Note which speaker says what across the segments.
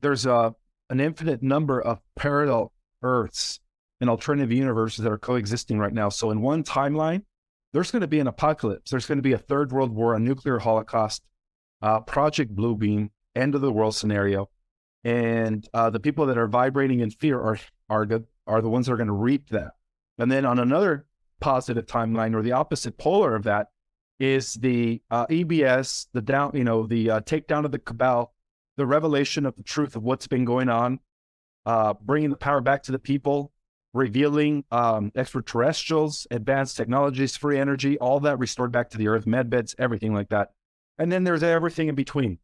Speaker 1: there's an infinite number of parallel Earths and alternative universes that are coexisting right now. So in one timeline, there's going to be an apocalypse. There's going to be a third world war, a nuclear holocaust, Project Bluebeam, end of the world scenario. And the people that are vibrating in fear are the ones that are going to reap that. And then on another positive timeline, or the opposite polar of that, is the EBS, the takedown of the cabal, the revelation of the truth of what's been going on, bringing the power back to the people, revealing extraterrestrials, advanced technologies, free energy, all that restored back to the earth, med beds, everything like that. And then there's everything in between.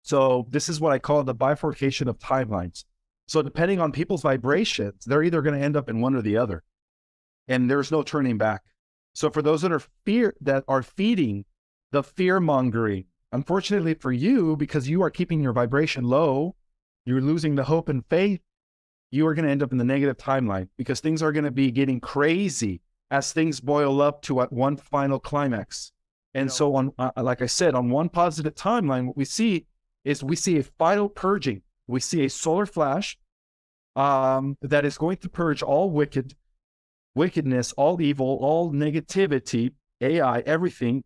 Speaker 1: So this is what I call the bifurcation of timelines. So depending on people's vibrations, they're either going to end up in one or the other. And there's no turning back. So for those that are feeding the fear mongering, unfortunately for you, because you are keeping your vibration low, you're losing the hope and faith, you are going to end up in the negative timeline, because things are going to be getting crazy as things boil up to one final climax. And so on, like I said, on one positive timeline, what we see is a final purging. We see a solar flash that is going to purge all wickedness, all evil, all negativity, AI, everything,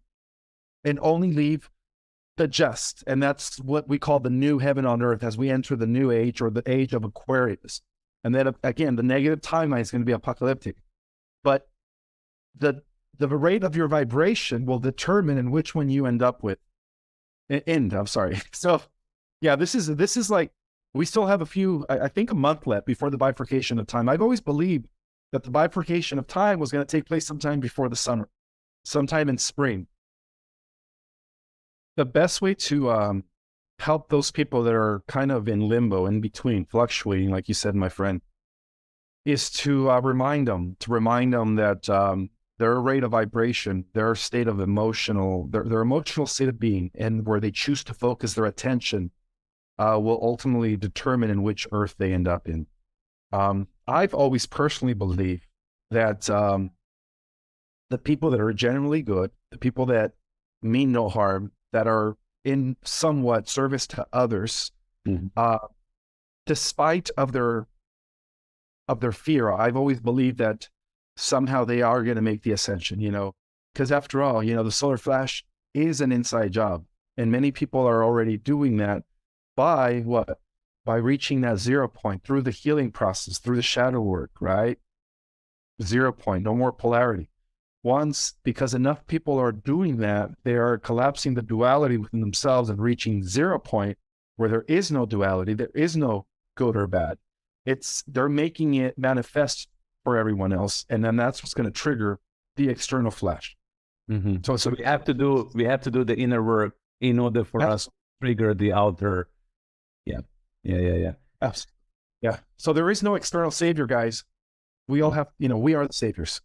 Speaker 1: and only leave the just. And that's what we call the new heaven on earth as we enter the new age, or the age of Aquarius. And then again, the negative timeline is going to be apocalyptic. But the rate of your vibration will determine in which one you end up with. I'm sorry. So yeah, this is like, we still have I think a month left before the bifurcation of time. I've always believed that the bifurcation of time was going to take place sometime before the summer, sometime in spring. The best way to help those people that are kind of in limbo, in between, fluctuating, like you said, my friend, is to remind them that their rate of vibration, their state of their emotional state of being, and where they choose to focus their attention will ultimately determine in which earth they end up in. I've always personally believed that the people that are generally good, the people that mean no harm, that are in somewhat service to others, despite of their fear, I've always believed that somehow they are going to make the ascension, because after all, the solar flash is an inside job, and many people are already doing that by reaching that 0 point through the healing process, through the shadow work, right? 0 point, no more polarity. Because enough people are doing that, they are collapsing the duality within themselves and reaching 0 point where there is no duality, there is no good or bad. They're making it manifest for everyone else, and then that's what's going to trigger the external flash.
Speaker 2: So we have to do the inner work in order for us to trigger the outer. Yeah.
Speaker 1: Absolutely. Yeah. So there is no external savior, guys. We all have, we are the saviors.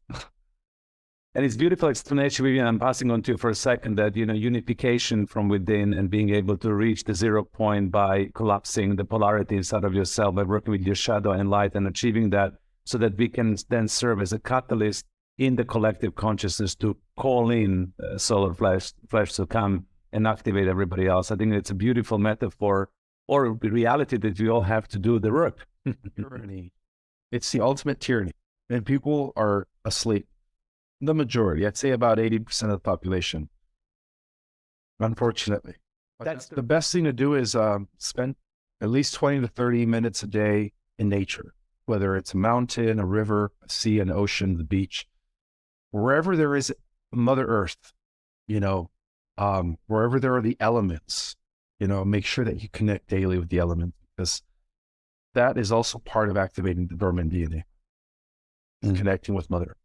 Speaker 2: And it's beautiful explanation, Vivian. I'm passing on to you for a second that, unification from within and being able to reach the 0 point by collapsing the polarity inside of yourself, by working with your shadow and light and achieving that, so that we can then serve as a catalyst in the collective consciousness to call in solar flash to come and activate everybody else. I think it's a beautiful metaphor, or reality, that we all have to do the work.
Speaker 1: Tyranny. It's the ultimate tyranny. And people are asleep. The majority, I'd say about 80% of the population, unfortunately. That's the best thing to do is spend at least 20 to 30 minutes a day in nature, whether it's a mountain, a river, a sea, an ocean, the beach, wherever there is Mother Earth, wherever there are the elements, make sure that you connect daily with the elements, because that is also part of activating the dormant DNA, connecting with Mother Earth.